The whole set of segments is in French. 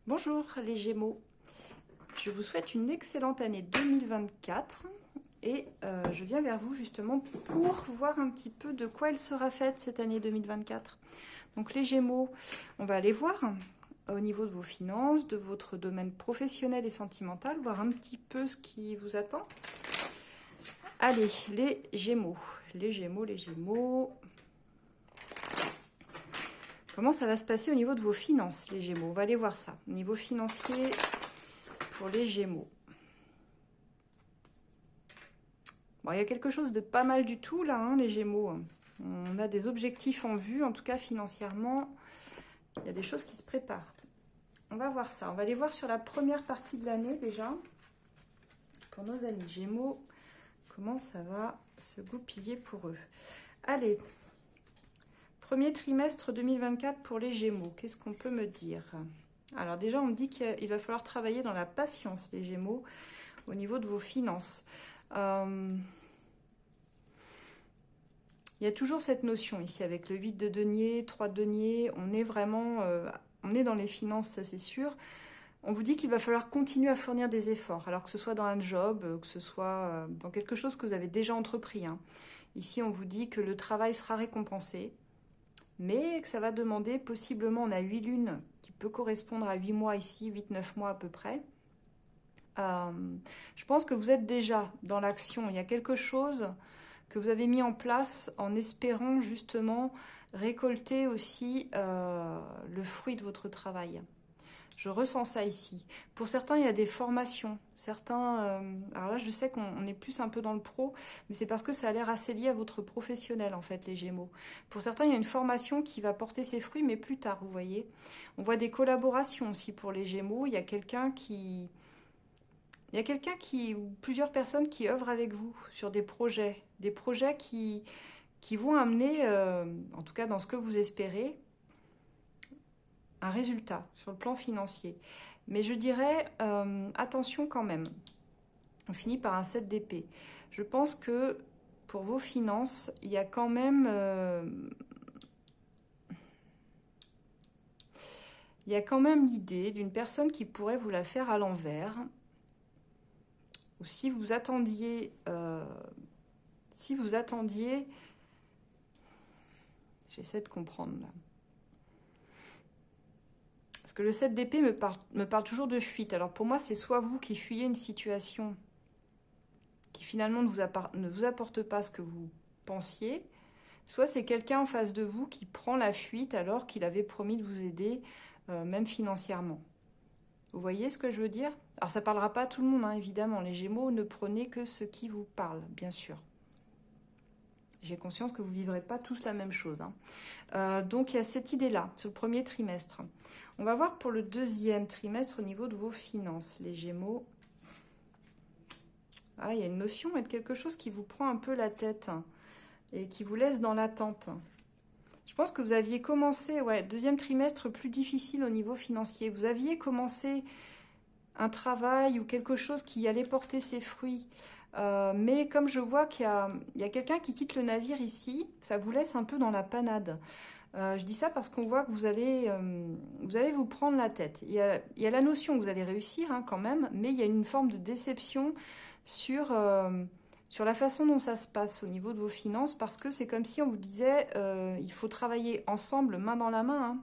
Bonjour les Gémeaux, je vous souhaite une excellente année 2024 et je viens vers vous justement pour voir un petit peu de quoi elle sera faite cette année 2024. Donc les Gémeaux, on va aller voir au niveau de vos finances, de votre domaine professionnel et sentimental, voir un petit peu ce qui vous attend. Allez, les Gémeaux, les Gémeaux, les Gémeaux... Comment ça va se passer au niveau de vos finances, les Gémeaux? On va aller voir ça. Au niveau financier, pour les Gémeaux. Bon, il y a quelque chose de pas mal du tout, là, hein, les Gémeaux. On a des objectifs en vue, en tout cas financièrement. Il y a des choses qui se préparent. On va voir ça. On va aller voir sur la première partie de l'année, déjà. Pour nos amis Gémeaux, comment ça va se goupiller pour eux. Allez, premier trimestre 2024 pour les Gémeaux. Qu'est-ce qu'on peut me dire? Alors déjà, on me dit qu'il va falloir travailler dans la patience, les Gémeaux, au niveau de vos finances. Il y a toujours cette notion ici, avec le 8 de denier, 3 de denier, on est vraiment, on est dans les finances, ça c'est sûr. On vous dit qu'il va falloir continuer à fournir des efforts, alors que ce soit dans un job, que ce soit dans quelque chose que vous avez déjà entrepris, hein. Ici, on vous dit que le travail sera récompensé, mais que ça va demander possiblement, on a 8 lunes qui peut correspondre à 8 mois ici, 8-9 mois à peu près. Je pense que vous êtes déjà dans l'action. Il y a quelque chose que vous avez mis en place en espérant justement récolter aussi le fruit de votre travail. Je ressens ça ici. Pour certains, il y a des formations. Certains, alors là, je sais qu'on est plus un peu dans le pro, mais c'est parce que ça a l'air assez lié à votre professionnel, en fait, les Gémeaux. Pour certains, il y a une formation qui va porter ses fruits, mais plus tard, vous voyez. On voit des collaborations aussi pour les Gémeaux. Il y a quelqu'un qui... ou plusieurs personnes qui œuvrent avec vous sur des projets qui vont amener, en tout cas dans ce que vous espérez, un résultat sur le plan financier. Mais je dirais, attention quand même. On finit par un 7 d'épée. Je pense que pour vos finances, il y a quand même... il y a quand même l'idée d'une personne qui pourrait vous la faire à l'envers. Ou si vous attendiez... J'essaie de comprendre là. Parce que le 7 d'épée me parle toujours de fuite. Alors pour moi, c'est soit vous qui fuyez une situation qui finalement ne vous apporte pas ce que vous pensiez, soit c'est quelqu'un en face de vous qui prend la fuite alors qu'il avait promis de vous aider, même financièrement. Vous voyez ce que je veux dire? Alors ça ne parlera pas à tout le monde, hein, évidemment. Les Gémeaux, ne prenez que ce qui vous parle, bien sûr. J'ai conscience que vous ne vivrez pas tous la même chose, hein. Donc il y a cette idée-là, sur le premier trimestre. On va voir pour le deuxième trimestre au niveau de vos finances, les Gémeaux. Ah, il y a une notion de quelque chose qui vous prend un peu la tête, hein, et qui vous laisse dans l'attente. Je pense que vous aviez commencé, ouais, deuxième trimestre plus difficile au niveau financier. Vous aviez commencé un travail ou quelque chose qui allait porter ses fruits. Mais comme je vois qu'il y a quelqu'un qui quitte le navire ici, ça vous laisse un peu dans la panade. Je dis ça parce qu'on voit que vous allez vous prendre la tête. Il y a la notion que vous allez réussir, hein, quand même, mais il y a une forme de déception sur la façon dont ça se passe au niveau de vos finances, parce que c'est comme si on vous disait il faut travailler ensemble, main dans la main, hein,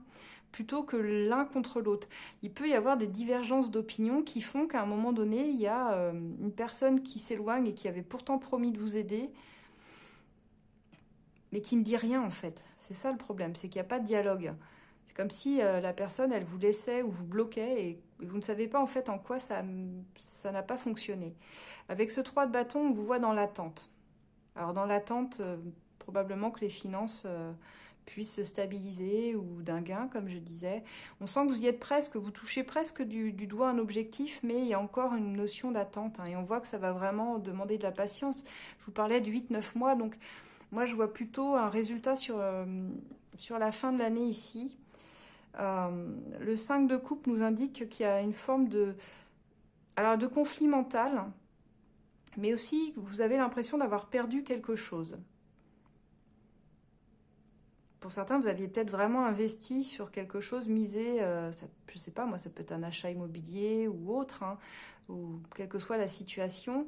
plutôt que l'un contre l'autre. Il peut y avoir des divergences d'opinion qui font qu'à un moment donné, il y a une personne qui s'éloigne et qui avait pourtant promis de vous aider, mais qui ne dit rien en fait. C'est ça le problème, c'est qu'il n'y a pas de dialogue. C'est comme si la personne, elle vous laissait ou vous bloquait et vous ne savez pas en fait en quoi ça n'a pas fonctionné. Avec ce 3 de bâton, on vous voit dans l'attente. Alors dans l'attente, probablement que les finances puissent se stabiliser ou d'un gain, comme je disais. On sent que vous y êtes presque, vous touchez presque du doigt un objectif, mais il y a encore une notion d'attente, hein, et on voit que ça va vraiment demander de la patience. Je vous parlais de 8-9 mois, donc moi je vois plutôt un résultat sur la fin de l'année ici. Le 5 de coupe nous indique qu'il y a une forme de conflit mental, mais aussi vous avez l'impression d'avoir perdu quelque chose. Pour certains, vous aviez peut-être vraiment investi sur quelque chose, misé, je sais pas, moi, ça peut être un achat immobilier ou autre, hein, ou quelle que soit la situation.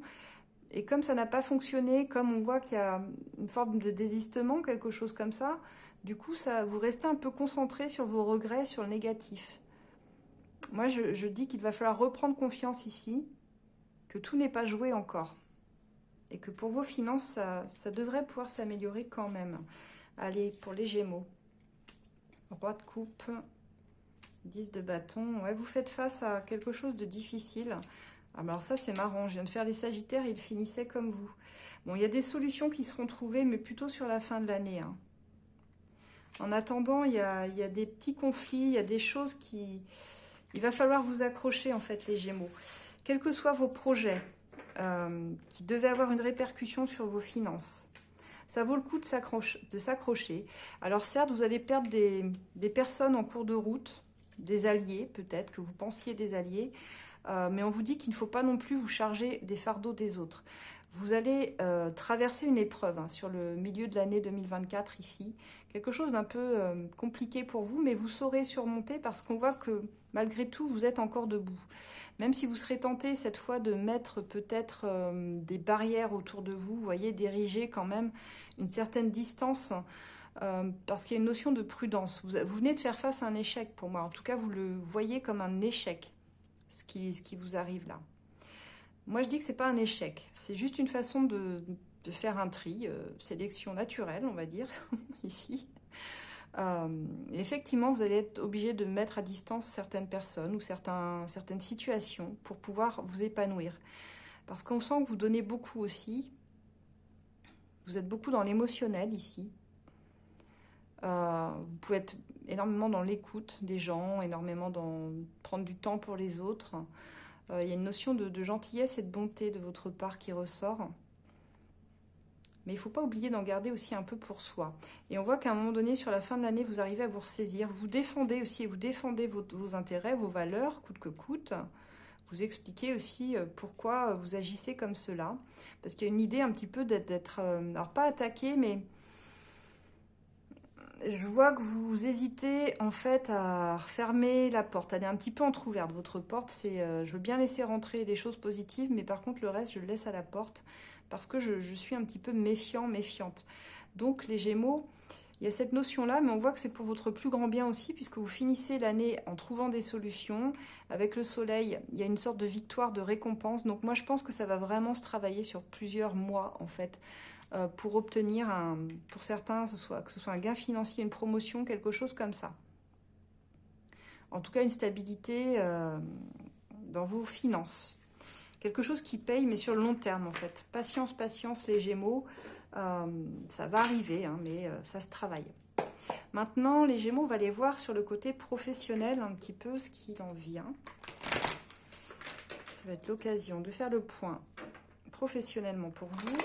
Et comme ça n'a pas fonctionné, comme on voit qu'il y a une forme de désistement, quelque chose comme ça, du coup, vous restez un peu concentré sur vos regrets, sur le négatif. Moi, je dis qu'il va falloir reprendre confiance ici, que tout n'est pas joué encore. Et que pour vos finances, ça devrait pouvoir s'améliorer quand même. Allez, pour les Gémeaux. Roi de coupe, 10 de bâton. Ouais, vous faites face à quelque chose de difficile. Ah, alors ça, c'est marrant. Je viens de faire les Sagittaires, ils finissaient comme vous. Bon, il y a des solutions qui seront trouvées, mais plutôt sur la fin de l'année. Hein. En attendant, il y a des petits conflits, il y a des choses qui... Il va falloir vous accrocher, en fait, les Gémeaux. Quels que soient vos projets qui devaient avoir une répercussion sur vos finances, ça vaut le coup de s'accrocher. Alors certes, vous allez perdre des personnes en cours de route, des alliés peut-être, que vous pensiez des alliés, mais on vous dit qu'il ne faut pas non plus vous charger des fardeaux des autres. Vous allez traverser une épreuve hein, sur le milieu de l'année 2024 ici. Quelque chose d'un peu compliqué pour vous, mais vous saurez surmonter parce qu'on voit que malgré tout, vous êtes encore debout. Même si vous serez tenté cette fois de mettre peut-être des barrières autour de vous, vous voyez, d'ériger quand même une certaine distance, parce qu'il y a une notion de prudence. Vous venez de faire face à un échec pour moi. En tout cas, vous le voyez comme un échec, ce qui vous arrive là. Moi, je dis que ce n'est pas un échec. C'est juste une façon de faire un tri, sélection naturelle, on va dire, ici. Effectivement, vous allez être obligé de mettre à distance certaines personnes ou certaines situations pour pouvoir vous épanouir. Parce qu'on sent que vous donnez beaucoup aussi. Vous êtes beaucoup dans l'émotionnel ici. Vous pouvez être énormément dans l'écoute des gens, énormément dans prendre du temps pour les autres. Il y a une notion de gentillesse et de bonté de votre part qui ressort. Mais il ne faut pas oublier d'en garder aussi un peu pour soi. Et on voit qu'à un moment donné, sur la fin de l'année, vous arrivez à vous ressaisir. Vous défendez aussi, et vous défendez vos intérêts, vos valeurs, coûte que coûte. Vous expliquez aussi pourquoi vous agissez comme cela. Parce qu'il y a une idée un petit peu d'être, alors pas attaqué, mais je vois que vous hésitez en fait à refermer la porte. Elle est un petit peu entrouverte, votre porte. Je veux bien laisser rentrer des choses positives, mais par contre le reste, je le laisse à la porte. Parce que je suis un petit peu méfiant, méfiante. Donc les Gémeaux, il y a cette notion-là, mais on voit que c'est pour votre plus grand bien aussi, puisque vous finissez l'année en trouvant des solutions. Avec le soleil, il y a une sorte de victoire, de récompense. Donc moi, je pense que ça va vraiment se travailler sur plusieurs mois, en fait, pour obtenir, pour certains, que ce soit un gain financier, une promotion, quelque chose comme ça. En tout cas, une stabilité dans vos finances. Quelque chose qui paye, mais sur le long terme, en fait. Patience, patience, les Gémeaux. Ça va arriver, hein, mais ça se travaille. Maintenant, les Gémeaux, on va les voir sur le côté professionnel, un petit peu ce qu'il en vient. Ça va être l'occasion de faire le point professionnellement pour vous.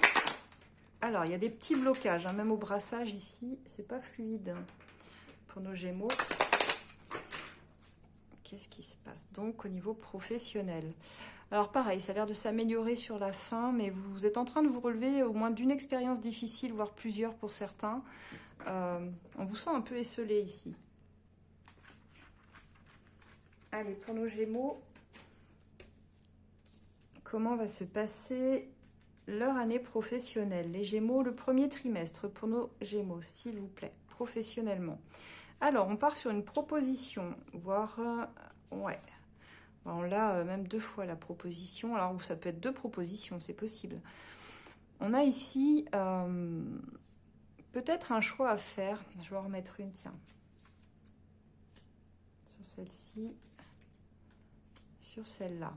Alors, il y a des petits blocages, hein, même au brassage ici. C'est pas fluide pour nos Gémeaux. Qu'est-ce qui se passe donc au niveau professionnel? Alors pareil, ça a l'air de s'améliorer sur la fin, mais vous êtes en train de vous relever au moins d'une expérience difficile, voire plusieurs pour certains. On vous sent un peu esselé ici. Allez, pour nos Gémeaux, comment va se passer leur année professionnelle? Les Gémeaux, le premier trimestre pour nos Gémeaux, s'il vous plaît, professionnellement. Alors, on part sur une proposition, voire... ouais. On l'a même 2 fois la proposition. Alors, ça peut être 2 propositions, c'est possible. On a ici peut-être un choix à faire. Je vais en remettre une, tiens. Sur celle-ci. Sur celle-là.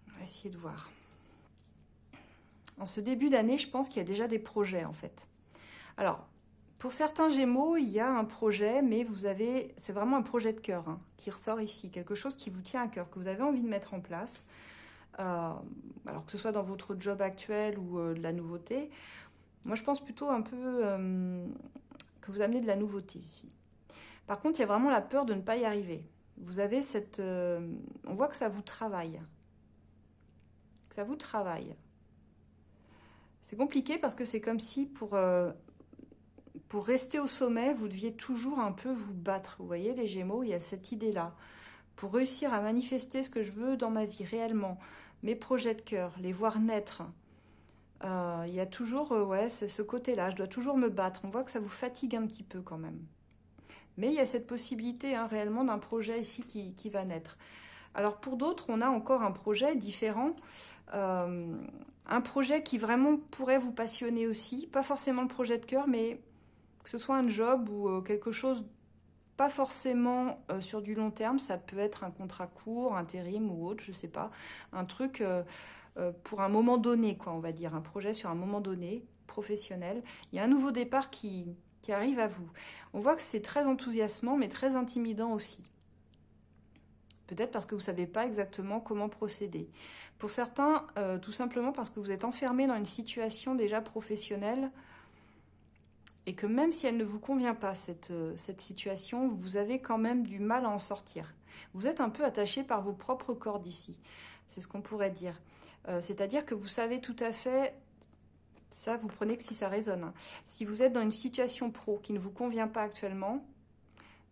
On va essayer de voir. En ce début d'année, je pense qu'il y a déjà des projets, en fait. Alors, pour certains Gémeaux, il y a un projet, mais c'est vraiment un projet de cœur hein, qui ressort ici. Quelque chose qui vous tient à cœur, que vous avez envie de mettre en place. Alors que ce soit dans votre job actuel ou de la nouveauté. Moi, je pense plutôt un peu que vous amenez de la nouveauté ici. Par contre, il y a vraiment la peur de ne pas y arriver. Vous avez cette... on voit que ça vous travaille. Que ça vous travaille. C'est compliqué parce que c'est comme si pour... pour rester au sommet, vous deviez toujours un peu vous battre. Vous voyez les Gémeaux, il y a cette idée-là. Pour réussir à manifester ce que je veux dans ma vie réellement, mes projets de cœur, les voir naître, il y a toujours, ouais, c'est ce côté-là, je dois toujours me battre. On voit que ça vous fatigue un petit peu quand même. Mais il y a cette possibilité hein, réellement d'un projet ici qui va naître. Alors pour d'autres, on a encore un projet différent, un projet qui vraiment pourrait vous passionner aussi, pas forcément le projet de cœur, mais que ce soit un job ou quelque chose, pas forcément sur du long terme, ça peut être un contrat court, intérim ou autre, je sais pas, un truc pour un moment donné, quoi, on va dire, un projet sur un moment donné, professionnel. Il y a un nouveau départ qui arrive à vous. On voit que c'est très enthousiasmant, mais très intimidant aussi. Peut-être parce que vous ne savez pas exactement comment procéder. Pour certains, tout simplement parce que vous êtes enfermé dans une situation déjà professionnelle et que même si elle ne vous convient pas, cette situation, vous avez quand même du mal à en sortir. Vous êtes un peu attaché par vos propres cordes ici. C'est ce qu'on pourrait dire. C'est-à-dire que vous savez tout à fait, ça vous prenez que si ça résonne, hein. Si vous êtes dans une situation pro qui ne vous convient pas actuellement,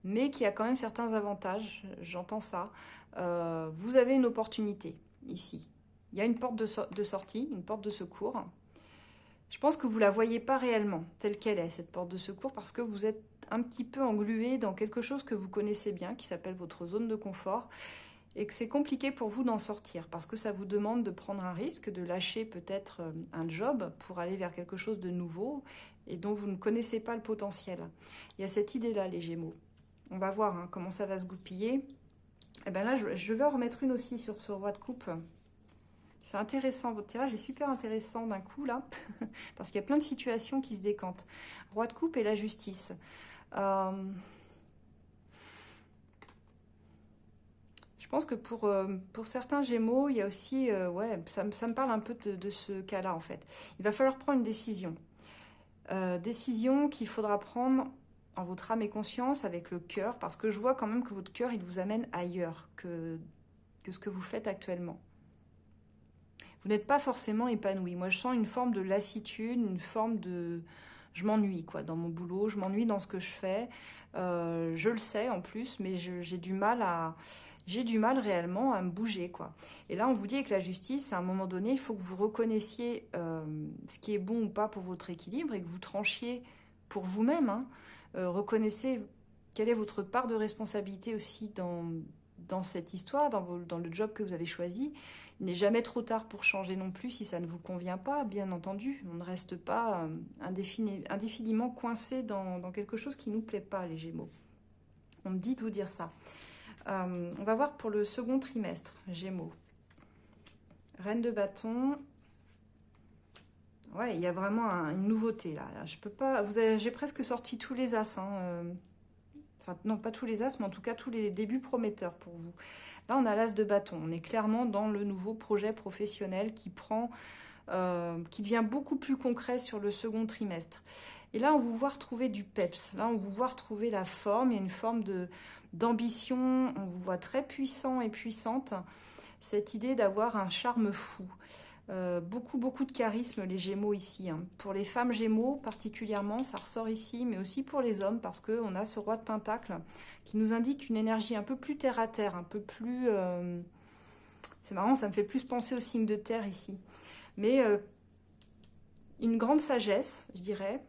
mais qui a quand même certains avantages, j'entends ça, vous avez une opportunité ici. Il y a une porte de sortie, une porte de secours. Je pense que vous ne la voyez pas réellement, telle qu'elle est, cette porte de secours, parce que vous êtes un petit peu englué dans quelque chose que vous connaissez bien, qui s'appelle votre zone de confort, et que c'est compliqué pour vous d'en sortir, parce que ça vous demande de prendre un risque, de lâcher peut-être un job pour aller vers quelque chose de nouveau, et dont vous ne connaissez pas le potentiel. Il y a cette idée-là, les Gémeaux. On va voir hein, comment ça va se goupiller. Et bien là, je vais en remettre une aussi sur ce roi de coupe. C'est intéressant, votre tirage est super intéressant d'un coup là, parce qu'il y a plein de situations qui se décantent. Roi de coupe et la justice. Je pense que pour certains Gémeaux, il y a aussi, ouais, ça me parle un peu de ce cas-là en fait. Il va falloir prendre une décision. Décision qu'il faudra prendre en votre âme et conscience avec le cœur, parce que je vois quand même que votre cœur, il vous amène ailleurs que ce que vous faites actuellement. Vous n'êtes pas forcément épanoui. Moi, je sens une forme de lassitude, une forme de... Je m'ennuie, quoi, dans mon boulot, je m'ennuie dans ce que je fais. Je le sais, en plus, mais j'ai du mal à... J'ai du mal réellement à me bouger, quoi. Et là, on vous dit que la justice, à un moment donné, il faut que vous reconnaissiez ce qui est bon ou pas pour votre équilibre et que vous tranchiez pour vous-même, hein. Reconnaissez quelle est votre part de responsabilité aussi dans cette histoire, dans le job que vous avez choisi. Il n'est jamais trop tard pour changer non plus si ça ne vous convient pas, bien entendu. On ne reste pas indéfiniment coincé dans quelque chose qui ne nous plaît pas, les Gémeaux. On me dit de vous dire ça. On va voir pour le second trimestre, Gémeaux. Reine de bâton. Ouais, il y a vraiment une nouveauté là. Je peux pas. J'ai presque sorti tous les as. Hein, enfin, non, pas tous les as, mais en tout cas tous les débuts prometteurs pour vous. Là, on a l'as de bâton. On est clairement dans le nouveau projet professionnel qui devient beaucoup plus concret sur le second trimestre. Et là, on vous voit retrouver du peps. Là, on vous voit retrouver la forme. Il y a une forme d'ambition. On vous voit très puissant et puissante. Cette idée d'avoir un charme fou. Beaucoup de charisme, les Gémeaux ici. Hein. Pour les femmes Gémeaux particulièrement, ça ressort ici, mais aussi pour les hommes, parce qu'on a ce roi de Pentacle qui nous indique une énergie un peu plus terre à terre, un peu plus... c'est marrant, ça me fait plus penser au signe de terre ici. Mais une grande sagesse, je dirais,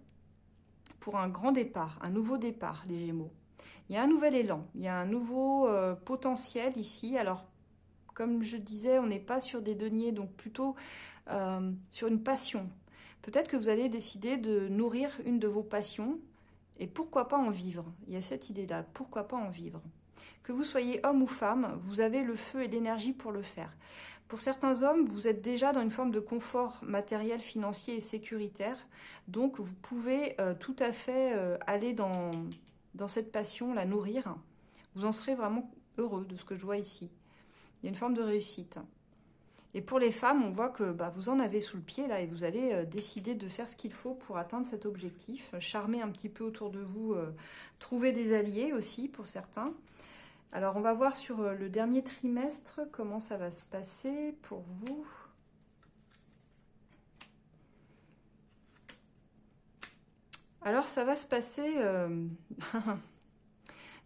pour un grand départ, un nouveau départ, les Gémeaux. Il y a un nouvel élan, il y a un nouveau potentiel ici. Alors, comme je disais, on n'est pas sur des deniers, donc plutôt sur une passion. Peut-être que vous allez décider de nourrir une de vos passions, et pourquoi pas en vivre. Il y a cette idée-là, pourquoi pas en vivre. Que vous soyez homme ou femme, vous avez le feu et l'énergie pour le faire. Pour certains hommes, vous êtes déjà dans une forme de confort matériel, financier et sécuritaire, donc vous pouvez tout à fait aller dans cette passion, la nourrir. Vous en serez vraiment heureux de ce que je vois ici. Il y a une forme de réussite. Et pour les femmes, on voit que vous en avez sous le pied là et vous allez décider de faire ce qu'il faut pour atteindre cet objectif. Charmer un petit peu autour de vous, trouver des alliés aussi pour certains. Alors on va voir sur le dernier trimestre comment ça va se passer pour vous. Alors, ça va se passer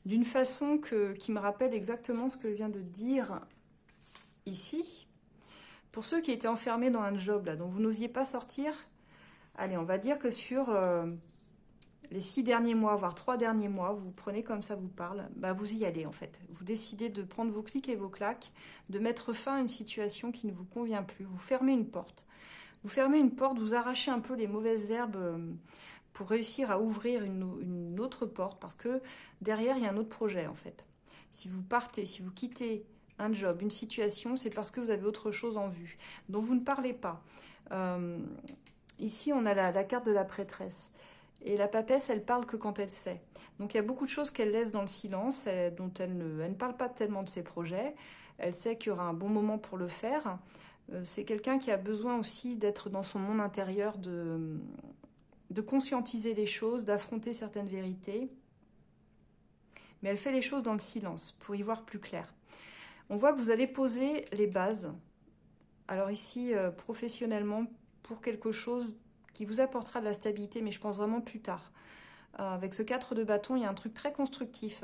d'une façon qui me rappelle exactement ce que je viens de dire ici. Pour ceux qui étaient enfermés dans un job là, dont vous n'osiez pas sortir, allez, on va dire que sur les 6 derniers mois, voire 3 derniers mois, vous prenez comme ça vous parle, bah vous y allez en fait. Vous décidez de prendre vos clics et vos claques, de mettre fin à une situation qui ne vous convient plus. Vous fermez une porte. Vous fermez une porte, vous arrachez un peu les mauvaises herbes pour réussir à ouvrir une autre porte, parce que derrière, il y a un autre projet en fait. Si vous partez, si vous quittez un job, une situation, c'est parce que vous avez autre chose en vue, dont vous ne parlez pas. Ici, on a la carte de la prêtresse. Et la papesse, elle parle que quand elle sait. Donc il y a beaucoup de choses qu'elle laisse dans le silence, dont elle ne parle pas tellement de ses projets. Elle sait qu'il y aura un bon moment pour le faire. C'est quelqu'un qui a besoin aussi d'être dans son monde intérieur, de conscientiser les choses, d'affronter certaines vérités. Mais elle fait les choses dans le silence, pour y voir plus clair. On voit que vous allez poser les bases. Alors ici, professionnellement, pour quelque chose qui vous apportera de la stabilité, mais je pense vraiment plus tard. Avec ce 4 de bâton, il y a un truc très constructif.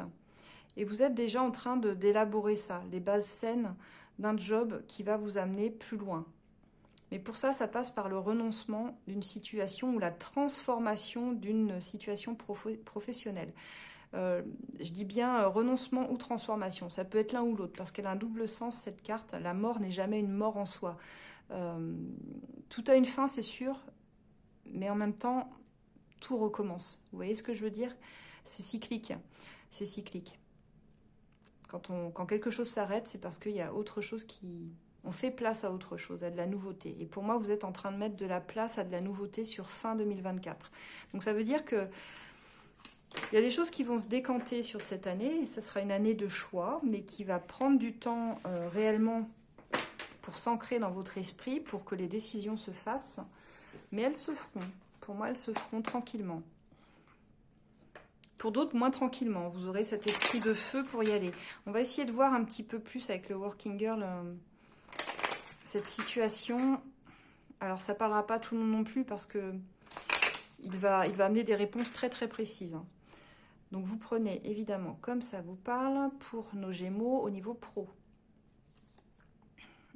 Et vous êtes déjà en train d'élaborer ça, les bases saines d'un job qui va vous amener plus loin. Mais pour ça, ça passe par le renoncement d'une situation ou la transformation d'une situation professionnelle. Je dis bien renoncement ou transformation. Ça peut être l'un ou l'autre, parce qu'elle a un double sens, cette carte. La mort n'est jamais une mort en soi. Tout a une fin, c'est sûr, mais en même temps, tout recommence. Vous voyez ce que je veux dire? C'est cyclique. C'est cyclique. Quand quelque chose s'arrête, c'est parce qu'il y a autre chose qui... On fait place à autre chose, à de la nouveauté. Et pour moi, vous êtes en train de mettre de la place à de la nouveauté sur fin 2024. Donc ça veut dire que il y a des choses qui vont se décanter sur cette année. Et ça sera une année de choix, mais qui va prendre du temps réellement pour s'ancrer dans votre esprit, pour que les décisions se fassent. Mais elles se feront. Pour moi, elles se feront tranquillement. Pour d'autres, moins tranquillement. Vous aurez cet esprit de feu pour y aller. On va essayer de voir un petit peu plus avec le Working Girl cette situation. Alors, ça ne parlera pas tout le monde non plus parce que il va amener des réponses très très précises. Donc, vous prenez évidemment comme ça vous parle pour nos Gémeaux au niveau pro.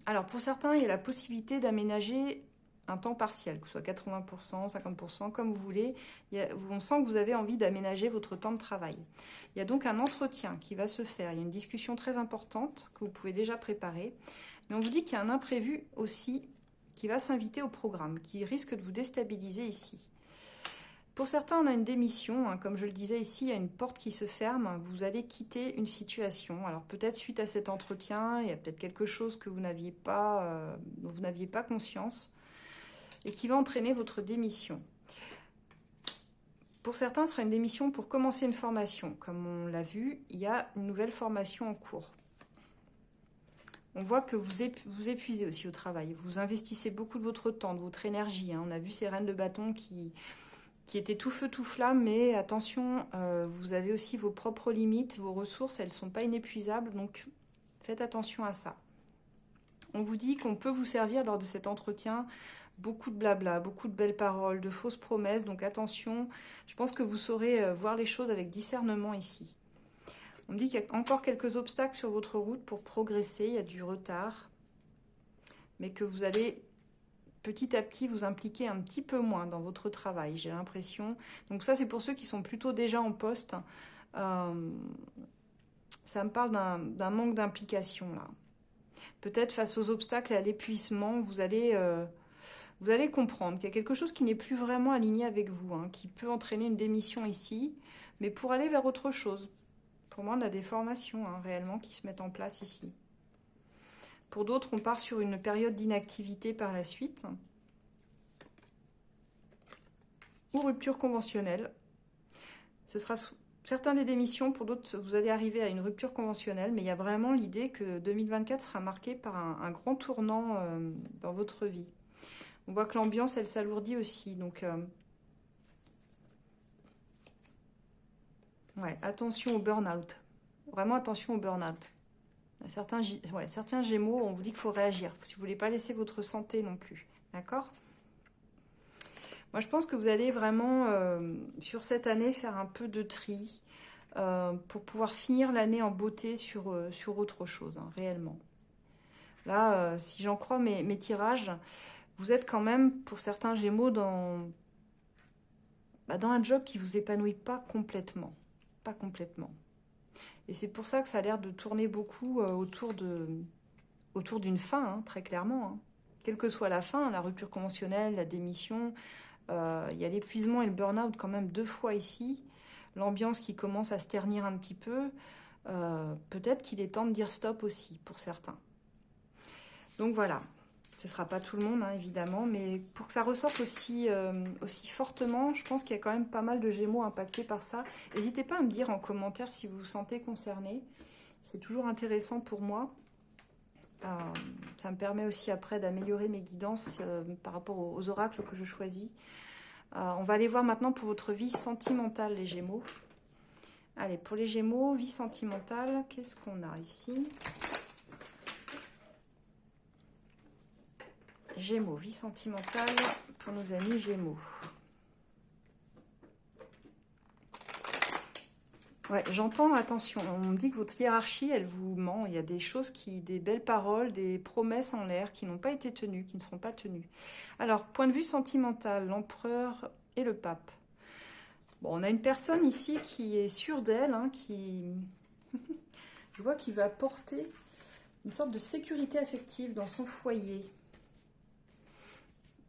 Alors, pour certains, il y a la possibilité d'aménager un temps partiel, que ce soit 80%, 50%, comme vous voulez. On sent que vous avez envie d'aménager votre temps de travail. Il y a donc un entretien qui va se faire. Il y a une discussion très importante que vous pouvez déjà préparer. Mais on vous dit qu'il y a un imprévu aussi qui va s'inviter au programme, qui risque de vous déstabiliser ici. Pour certains, on a une démission. Hein, comme je le disais ici, il y a une porte qui se ferme. Vous allez quitter une situation. Alors peut-être suite à cet entretien, il y a peut-être quelque chose que vous n'aviez pas, dont vous n'aviez pas conscience, et qui va entraîner votre démission. Pour certains, ce sera une démission pour commencer une formation. Comme on l'a vu, il y a une nouvelle formation en cours. On voit que vous épuisez aussi au travail. Vous investissez beaucoup de votre temps, de votre énergie. Hein. On a vu ces reines de bâton qui étaient tout feu, tout flamme, mais attention, vous avez aussi vos propres limites, vos ressources, elles ne sont pas inépuisables, donc faites attention à ça. On vous dit qu'on peut vous servir lors de cet entretien. Beaucoup de blabla, beaucoup de belles paroles, de fausses promesses. Donc attention, je pense que vous saurez voir les choses avec discernement ici. On me dit qu'il y a encore quelques obstacles sur votre route pour progresser. Il y a du retard. Mais que vous allez petit à petit vous impliquer un petit peu moins dans votre travail, j'ai l'impression. Donc ça, c'est pour ceux qui sont plutôt déjà en poste. Ça me parle d'un manque d'implication là. Peut-être face aux obstacles et à l'épuisement, vous allez comprendre qu'il y a quelque chose qui n'est plus vraiment aligné avec vous, hein, qui peut entraîner une démission ici, mais pour aller vers autre chose. Pour moi, on a des formations hein, réellement qui se mettent en place ici. Pour d'autres, on part sur une période d'inactivité par la suite. Ou rupture conventionnelle. Ce sera certains des démissions, pour d'autres, vous allez arriver à une rupture conventionnelle, mais il y a vraiment l'idée que 2024 sera marqué par un grand tournant dans votre vie. On voit que l'ambiance, elle s'alourdit aussi. Donc, ouais, attention au burn-out. Vraiment attention au burn-out. Certains Gémeaux, on vous dit qu'il faut réagir. Si vous ne voulez pas laisser votre santé non plus. D'accord ? Moi, je pense que vous allez vraiment, sur cette année, faire un peu de tri pour pouvoir finir l'année en beauté sur autre chose, hein, réellement. Là, si j'en crois mes tirages, vous êtes quand même, pour certains Gémeaux, dans un job qui vous épanouit pas complètement. Pas complètement. Et c'est pour ça que ça a l'air de tourner beaucoup autour d'une fin, hein, très clairement. Hein. Quelle que soit la fin, la rupture conventionnelle, la démission, il y a l'épuisement et le burn-out quand même 2 fois ici. L'ambiance qui commence à se ternir un petit peu. Peut-être qu'il est temps de dire stop aussi, pour certains. Donc voilà. Ce ne sera pas tout le monde, hein, évidemment, mais pour que ça ressorte aussi fortement, je pense qu'il y a quand même pas mal de Gémeaux impactés par ça. N'hésitez pas à me dire en commentaire si vous vous sentez concerné. C'est toujours intéressant pour moi. Ça me permet aussi après d'améliorer mes guidances par rapport aux oracles que je choisis. On va aller voir maintenant pour votre vie sentimentale, les Gémeaux. Allez, pour les Gémeaux, vie sentimentale, qu'est-ce qu'on a ici ? Gémeaux, vie sentimentale pour nos amis Gémeaux. Ouais, j'entends, attention, on me dit que votre hiérarchie, elle vous ment. Il y a des choses des belles paroles, des promesses en l'air qui n'ont pas été tenues, qui ne seront pas tenues. Alors, point de vue sentimental, l'empereur et le pape. Bon, on a une personne ici qui est sûre d'elle, hein, je vois qu'il va porter une sorte de sécurité affective dans son foyer.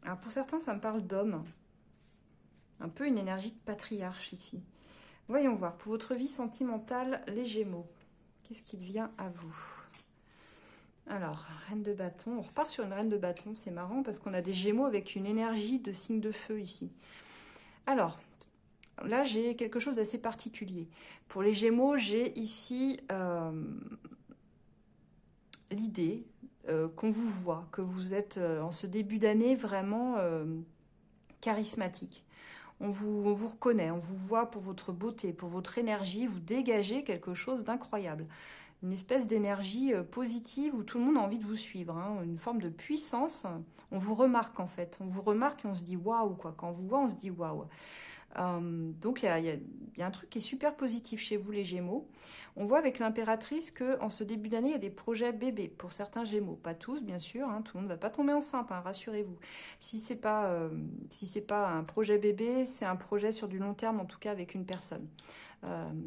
Alors pour certains, ça me parle d'homme. Un peu une énergie de patriarche ici. Voyons voir, pour votre vie sentimentale, les Gémeaux. Qu'est-ce qu'il vient à vous? Alors, reine de bâton. On repart sur une reine de bâton. C'est marrant parce qu'on a des Gémeaux avec une énergie de signe de feu ici. Alors, là, j'ai quelque chose d'assez particulier. Pour les Gémeaux, j'ai ici l'idée qu'on vous voit, que vous êtes en ce début d'année vraiment charismatique. On vous reconnaît, on vous voit pour votre beauté, pour votre énergie, vous dégagez quelque chose d'incroyable. Une espèce d'énergie positive où tout le monde a envie de vous suivre, hein, une forme de puissance. On vous remarque en fait, on vous remarque et on se dit waouh quoi. Quand on vous voit, on se dit waouh. Donc il y a un truc qui est super positif chez vous les Gémeaux. On voit avec l'impératrice qu'en ce début d'année, il y a des projets bébés pour certains Gémeaux. Pas tous, bien sûr, hein, tout le monde ne va pas tomber enceinte, hein, rassurez-vous. Si c'est pas un projet bébé, c'est un projet sur du long terme, en tout cas avec une personne.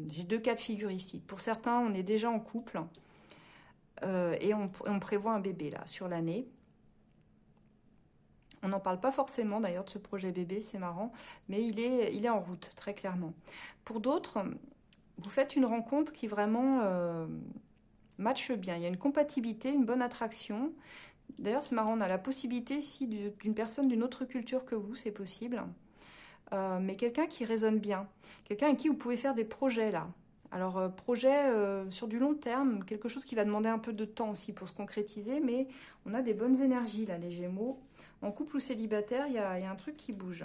J'ai 2 cas de figure ici. Pour certains, on est déjà en couple et on prévoit un bébé là sur l'année. On n'en parle pas forcément d'ailleurs de ce projet bébé, c'est marrant, mais il est en route, très clairement. Pour d'autres, vous faites une rencontre qui vraiment matche bien. Il y a une compatibilité, une bonne attraction. D'ailleurs, c'est marrant, on a la possibilité ici d'une personne d'une autre culture que vous, c'est possible. Mais quelqu'un qui résonne bien, quelqu'un avec qui vous pouvez faire des projets là. Alors, projet sur du long terme, quelque chose qui va demander un peu de temps aussi pour se concrétiser, mais on a des bonnes énergies là, les Gémeaux. En couple ou célibataire, il y a un truc qui bouge.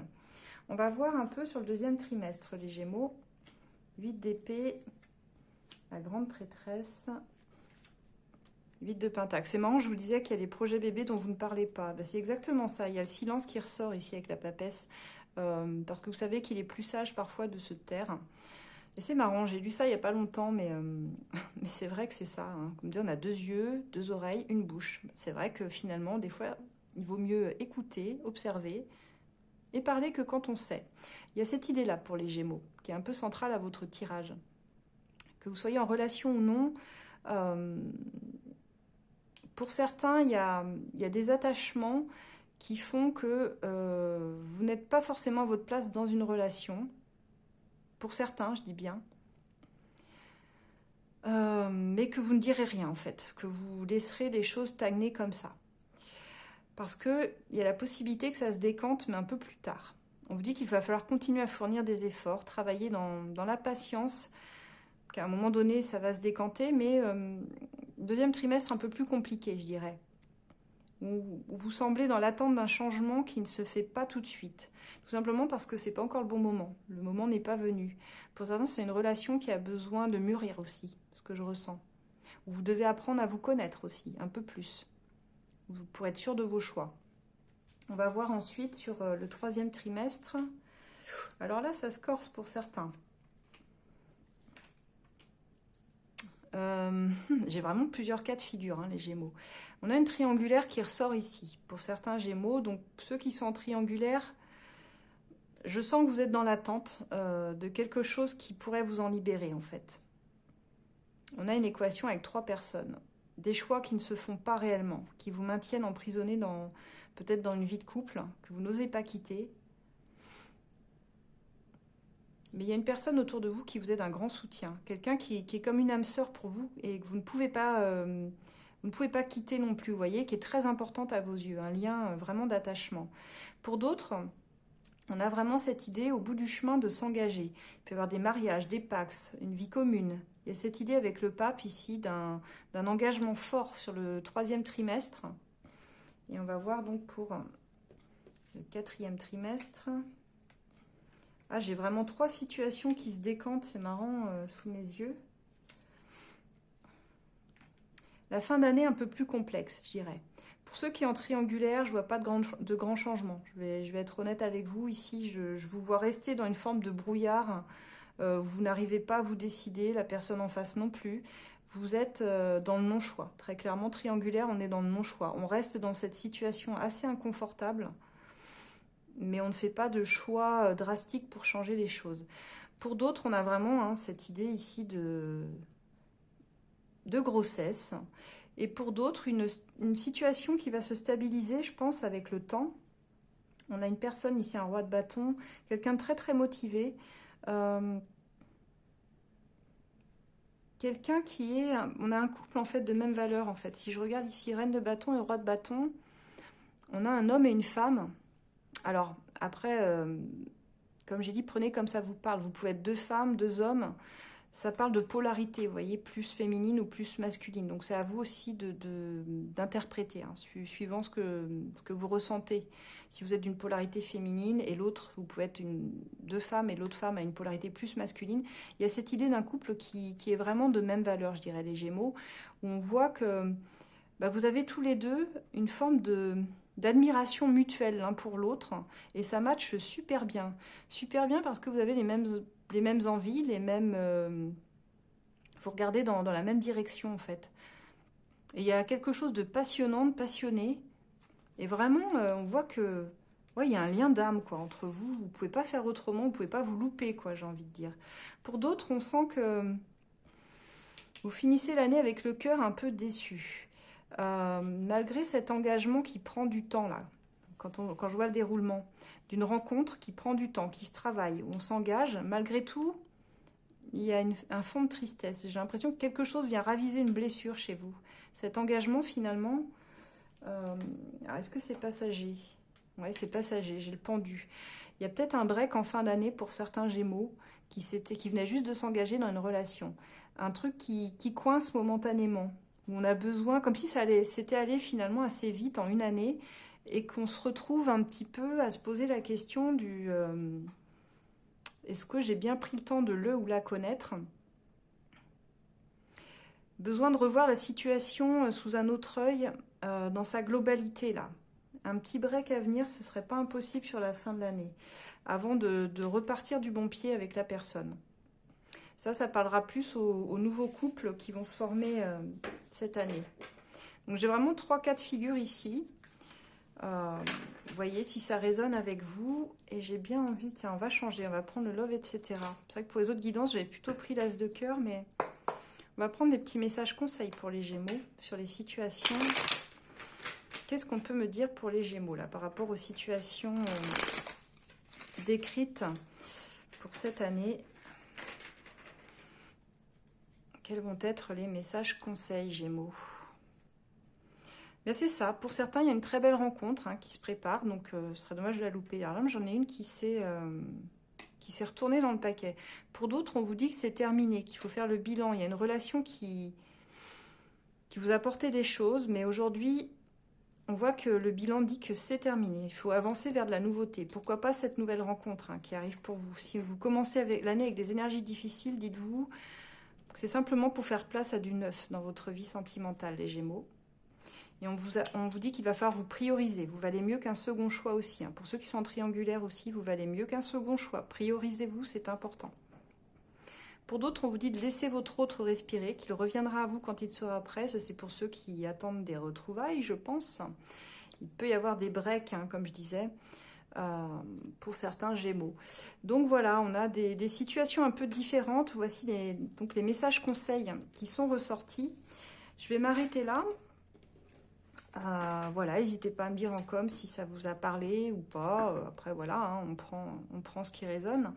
On va voir un peu sur le 2e trimestre, les Gémeaux. 8 d'épée, la grande prêtresse, 8 de pentacle. C'est marrant, je vous disais qu'il y a des projets bébés dont vous ne parlez pas. Ben, c'est exactement ça, il y a le silence qui ressort ici avec la papesse, parce que vous savez qu'il est plus sage parfois de se taire. Et c'est marrant, j'ai lu ça il n'y a pas longtemps, mais c'est vrai que c'est ça. Hein. Comme dit, on a 2 yeux, 2 oreilles, une bouche. C'est vrai que finalement, des fois, il vaut mieux écouter, observer et parler que quand on sait. Il y a cette idée-là pour les Gémeaux, qui est un peu centrale à votre tirage. Que vous soyez en relation ou non, pour certains, il y a des attachements qui font que vous n'êtes pas forcément à votre place dans une relation. Pour certains, je dis bien. Mais que vous ne direz rien, en fait. Que vous laisserez les choses stagner comme ça. Parce qu'il y a la possibilité que ça se décante, mais un peu plus tard. On vous dit qu'il va falloir continuer à fournir des efforts, travailler dans la patience, qu'à un moment donné, ça va se décanter, mais 2e trimestre un peu plus compliqué, je dirais. Où vous semblez dans l'attente d'un changement qui ne se fait pas tout de suite. Tout simplement parce que c'est pas encore le bon moment. Le moment n'est pas venu. Pour certains, c'est une relation qui a besoin de mûrir aussi, ce que je ressens. Où vous devez apprendre à vous connaître aussi, un peu plus. Pour être sûr de vos choix. On va voir ensuite sur le 3e trimestre. Alors là, ça se corse pour certains. J'ai vraiment plusieurs cas de figure, hein, les Gémeaux. On a une triangulaire qui ressort ici, pour certains Gémeaux. Donc, ceux qui sont en triangulaire, je sens que vous êtes dans l'attente de quelque chose qui pourrait vous en libérer, en fait. On a une équation avec 3 personnes. Des choix qui ne se font pas réellement, qui vous maintiennent emprisonné peut-être dans une vie de couple, que vous n'osez pas quitter. Mais il y a une personne autour de vous qui vous est d'un grand soutien. Quelqu'un qui est comme une âme sœur pour vous et que vous ne pouvez pas quitter non plus, vous voyez, qui est très importante à vos yeux. Un lien vraiment d'attachement. Pour d'autres, on a vraiment cette idée au bout du chemin de s'engager. Il peut y avoir des mariages, des pax, une vie commune. Il y a cette idée avec le pape ici d'un engagement fort sur le 3e trimestre. Et on va voir donc pour le 4e trimestre. Ah, j'ai vraiment 3 situations qui se décantent, c'est marrant, sous mes yeux. La fin d'année un peu plus complexe, je dirais. Pour ceux qui sont en triangulaire, je ne vois pas de grands changements. Je vais être honnête avec vous. Ici, je vous vois rester dans une forme de brouillard. Vous n'arrivez pas à vous décider, la personne en face non plus. Vous êtes dans le non-choix. Très clairement, triangulaire, on est dans le non-choix. On reste dans cette situation assez inconfortable, mais on ne fait pas de choix drastique pour changer les choses. Pour d'autres, on a vraiment cette idée ici de grossesse. Et pour d'autres, une situation qui va se stabiliser, je pense, avec le temps. On a une personne ici, un roi de bâton, quelqu'un de très très motivé. Quelqu'un qui est... On a un couple en fait de même valeur en fait. Si je regarde ici, reine de bâton et roi de bâton, on a un homme et une femme. Alors, après, comme j'ai dit, prenez comme ça vous parle. Vous pouvez être 2 femmes, 2 hommes. Ça parle de polarité, vous voyez, plus féminine ou plus masculine. Donc, c'est à vous aussi d'interpréter, hein, suivant ce que vous ressentez. Si vous êtes d'une polarité féminine et l'autre, vous pouvez être 2 femmes et l'autre femme a une polarité plus masculine. Il y a cette idée d'un couple qui est vraiment de même valeur, je dirais, les Gémeaux, où on voit que vous avez tous les deux une forme d'admiration mutuelle l'un pour l'autre et ça matche super bien parce que vous avez les mêmes envies, vous regardez dans la même direction en fait. Et il y a quelque chose de passionnant, de passionné et vraiment on voit que il y a un lien d'âme quoi entre vous. Vous pouvez pas faire autrement, vous pouvez pas vous louper quoi, j'ai envie de dire. Pour d'autres, on sent que vous finissez l'année avec le cœur un peu déçu. Malgré cet engagement qui prend du temps là, quand je vois le déroulement d'une rencontre qui prend du temps, qui se travaille, où on s'engage, malgré tout, il y a un fond de tristesse. J'ai l'impression que quelque chose vient raviver une blessure chez vous. Cet engagement finalement, est-ce que c'est passager? Oui, c'est passager, j'ai le pendu. Il y a peut-être un break en fin d'année pour certains Gémeaux qui venaient juste de s'engager dans une relation. Un truc qui coince momentanément. Où on a besoin, comme si c'était allé finalement assez vite en une année, et qu'on se retrouve un petit peu à se poser la question du est-ce que j'ai bien pris le temps de le ou la connaître? Besoin de revoir la situation sous un autre œil, dans sa globalité là. Un petit break à venir, ce ne serait pas impossible sur la fin de l'année, avant de repartir du bon pied avec la personne. Ça parlera plus aux nouveaux couples qui vont se former cette année. Donc j'ai vraiment 3 cas de figure ici. Vous voyez si ça résonne avec vous. Et j'ai bien envie, tiens, on va changer, on va prendre le love, etc. C'est vrai que pour les autres guidances, j'avais plutôt pris l'as de cœur, mais on va prendre des petits messages conseils pour les Gémeaux sur les situations. Qu'est-ce qu'on peut me dire pour les Gémeaux là par rapport aux situations décrites pour cette année? Quels vont être les messages conseils, Gémeaux? Bien, c'est ça. Pour certains, il y a une très belle rencontre qui se prépare. Donc, ce serait dommage de la louper. Alors là, j'en ai une qui s'est retournée dans le paquet. Pour d'autres, on vous dit que c'est terminé, qu'il faut faire le bilan. Il y a une relation qui vous a apporté des choses. Mais aujourd'hui, on voit que le bilan dit que c'est terminé. Il faut avancer vers de la nouveauté. Pourquoi pas cette nouvelle rencontre qui arrive pour vous? Si vous commencez l'année avec des énergies difficiles, dites-vous... C'est simplement pour faire place à du neuf dans votre vie sentimentale, les Gémeaux. Et on vous dit qu'il va falloir vous prioriser. Vous valez mieux qu'un second choix aussi. Hein. Pour ceux qui sont en triangulaire aussi, vous valez mieux qu'un second choix. Priorisez-vous, c'est important. Pour d'autres, on vous dit de laisser votre autre respirer, qu'il reviendra à vous quand il sera prêt. Ça, c'est pour ceux qui attendent des retrouvailles, je pense. Il peut y avoir des breaks, hein, comme je disais, pour certains Gémeaux. Donc voilà, on a des situations un peu différentes. Voici donc les messages conseils qui sont ressortis. Je vais m'arrêter là. Voilà, n'hésitez pas à me dire en com si ça vous a parlé ou pas. Après, voilà, hein, on prend ce qui résonne.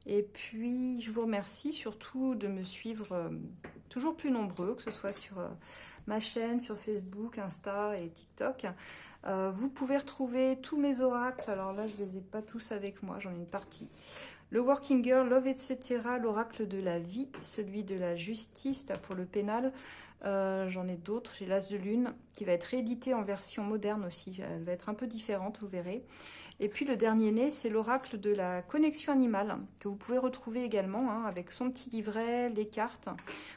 Et puis, je vous remercie surtout de me suivre toujours plus nombreux, que ce soit sur ma chaîne, sur Facebook, Insta et TikTok. Vous pouvez retrouver tous mes oracles. Alors là, je ne les ai pas tous avec moi, j'en ai une partie. Le Working Girl, Love, etc. L'oracle de la vie, celui de la justice, là pour le pénal. J'en ai d'autres, j'ai l'As de Lune qui va être réédité en version moderne aussi, elle va être un peu différente, vous verrez. Et puis le dernier né, c'est l'oracle de la connexion animale, que vous pouvez retrouver également, hein, avec son petit livret, les cartes.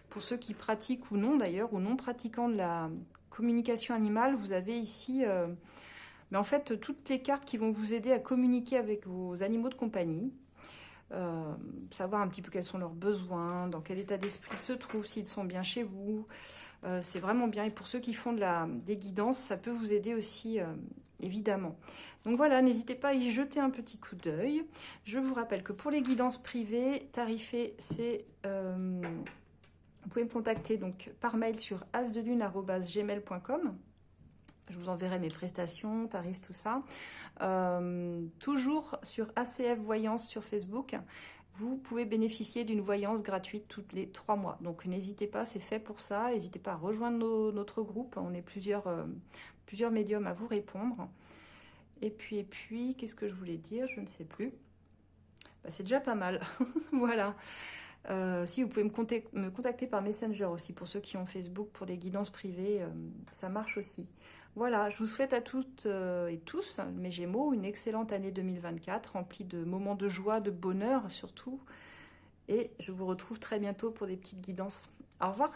Pour ceux qui pratiquent ou non d'ailleurs, ou non pratiquants de la communication animale, vous avez ici mais en fait toutes les cartes qui vont vous aider à communiquer avec vos animaux de compagnie. Savoir un petit peu quels sont leurs besoins, dans quel état d'esprit ils se trouvent, s'ils sont bien chez vous. C'est vraiment bien. Et pour ceux qui font des guidances, ça peut vous aider aussi, évidemment. Donc voilà, n'hésitez pas à y jeter un petit coup d'œil. Je vous rappelle que pour les guidances privées, tarifées, c'est... vous pouvez me contacter donc par mail sur asdelune@gmail.com. Je vous enverrai mes prestations, tarifs, tout ça. Toujours sur ACF Voyance sur Facebook, vous pouvez bénéficier d'une voyance gratuite tous les 3 mois. Donc n'hésitez pas, c'est fait pour ça. N'hésitez pas à rejoindre notre groupe. On est plusieurs médiums à vous répondre. Et puis qu'est-ce que je voulais dire? Je ne sais plus. Bah, c'est déjà pas mal. Voilà. Si vous pouvez me contacter par Messenger aussi, pour ceux qui ont Facebook, pour les guidances privées, ça marche aussi. Voilà, je vous souhaite à toutes et tous, mes Gémeaux, une excellente année 2024, remplie de moments de joie, de bonheur surtout. Et je vous retrouve très bientôt pour des petites guidances. Au revoir!